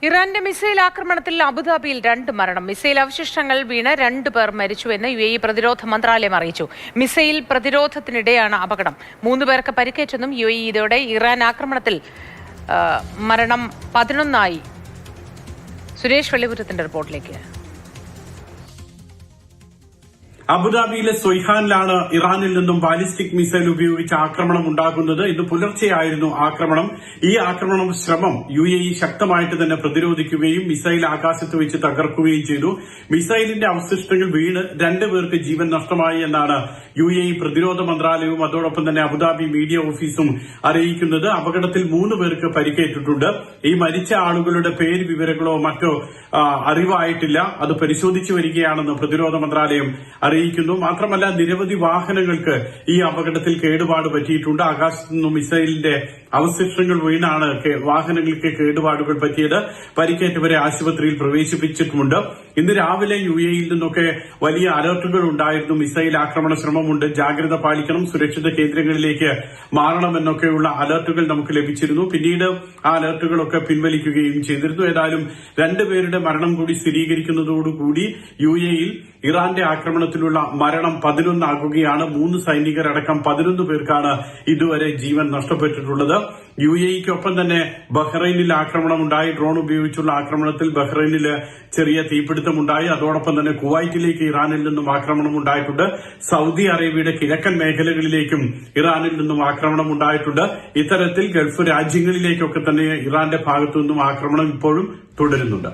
ഇറാന്റെ മിസൈൽ ആക്രമണത്തിൽ അബുദാബിയിൽ 2 മരണം. മിസൈൽ അവശിഷ്ടങ്ങൾ വീണ് 2 പേർ മരിച്ചുവെന്ന് UAE പ്രതിരോധ മന്ത്രാലയം അറിയിച്ചു. മിസൈൽ പ്രതിരോധത്തിനിടെയാണ് അപകടം. 3 പേർക്ക് പരിക്കേറ്റെന്നും UAE ഇതോടെ ഇറാൻ ആക്രമണത്തിൽ മരണം 11 സുരേഷ് വെള്ളിപുരത്തിന്റെ റിപ്പോർട്ടിലേക്ക്. അബുദാബിയിലെ സൊയ്ഹാനിലാണ് ഇറാനിൽ നിന്നും ബാലിസ്റ്റിക് മിസൈൽ ഉപയോഗിച്ച് ആക്രമണം ഉണ്ടാകുന്നത്. ഇന്ന് പുലർച്ചെയായിരുന്നു ആക്രമണം. ഈ ആക്രമണ ശ്രമം UAE ശക്തമായിട്ട് തന്നെ പ്രതിരോധിക്കുകയും മിസൈൽ ആകാശത്ത് വെച്ച് തകർക്കുകയും ചെയ്തു. മിസൈലിന്റെ അവശിഷ്ടങ്ങൾ വീണ് 2 പേർക്ക് ജീവൻ നഷ്ടമായി എന്നാണ് UAE പ്രതിരോധ മന്ത്രാലയവും അതോടൊപ്പം തന്നെ അബുദാബി മീഡിയ ഓഫീസും അറിയിക്കുന്നത്. അപകടത്തിൽ 3 പേർക്ക് പരിക്കേറ്റിട്ടുണ്ട്. ഈ മരിച്ച ആളുകളുടെ പേര് വിവരങ്ങളോ മറ്റോ അറിവായിട്ടില്ല. അത് പരിശോധിച്ചു വരികയാണെന്ന് പ്രതിരോധ മന്ത്രാലയം അറിയിക്കുന്നു. മാത്രമല്ല, നിരവധി വാഹനങ്ങൾക്ക് ഈ അപകടത്തിൽ കേടുപാട് പറ്റിയിട്ടുണ്ട്. ആകാശത്തു നിന്നും മിസൈലിന്റെ അവശിഷ്ടങ്ങൾ വീണാണ് വാഹനങ്ങൾക്ക് കേടുപാടുകൾ പറ്റിയത്. പരിക്കേറ്റവരെ ആശുപത്രിയിൽ പ്രവേശിപ്പിച്ചിട്ടുമുണ്ട്. ഇന്ന് രാവിലെ UAEയിൽ നിന്നൊക്കെ വലിയ അലർട്ടുകൾ ഉണ്ടായിരുന്നു. മിസൈൽ ആക്രമണ ശ്രമമുണ്ട്, ജാഗ്രത പാലിക്കണം, സുരക്ഷിത കേന്ദ്രങ്ങളിലേക്ക് മാറണമെന്നൊക്കെയുള്ള അലർട്ടുകൾ നമുക്ക് ലഭിച്ചിരുന്നു. പിന്നീട് ആ അലർട്ടുകളൊക്കെ പിൻവലിക്കുകയും ചെയ്തിരുന്നു. ഏതായാലും 2 പേരുടെ മരണം കൂടി സ്ഥിരീകരിക്കുന്നതോടുകൂടി UAEയിൽ ഇറാന്റെ ആക്രമണത്തിലുള്ള മരണം 11 ആകുകയാണ്. 3 സൈനികരടക്കം 11 പേർക്കാണ് ഇതുവരെ ജീവൻ നഷ്ടപ്പെട്ടിട്ടുള്ളത്. UAEക്കൊപ്പം തന്നെ ബഹ്റൈനിൽ ആക്രമണമുണ്ടായി. ഡ്രോൺ ഉപയോഗിച്ചുള്ള ആക്രമണത്തിൽ ബഹ്റൈനിൽ ചെറിയ തീപിടുത്തമുണ്ടായി. അതോടൊപ്പം തന്നെ കുവൈറ്റിലേക്ക് ഇറാനിൽ നിന്നും ആക്രമണം ഉണ്ടായിട്ടുണ്ട്. സൗദി അറേബ്യയുടെ കിഴക്കൻ മേഖലകളിലേക്കും ഇറാനിൽ നിന്നും ആക്രമണം ഉണ്ടായിട്ടുണ്ട്. ഇത്തരത്തിൽ ഗൾഫ് രാജ്യങ്ങളിലേക്കൊക്കെ തന്നെ ഇറാന്റെ ഭാഗത്തു നിന്നും ആക്രമണം ഇപ്പോഴും തുടരുന്നുണ്ട്.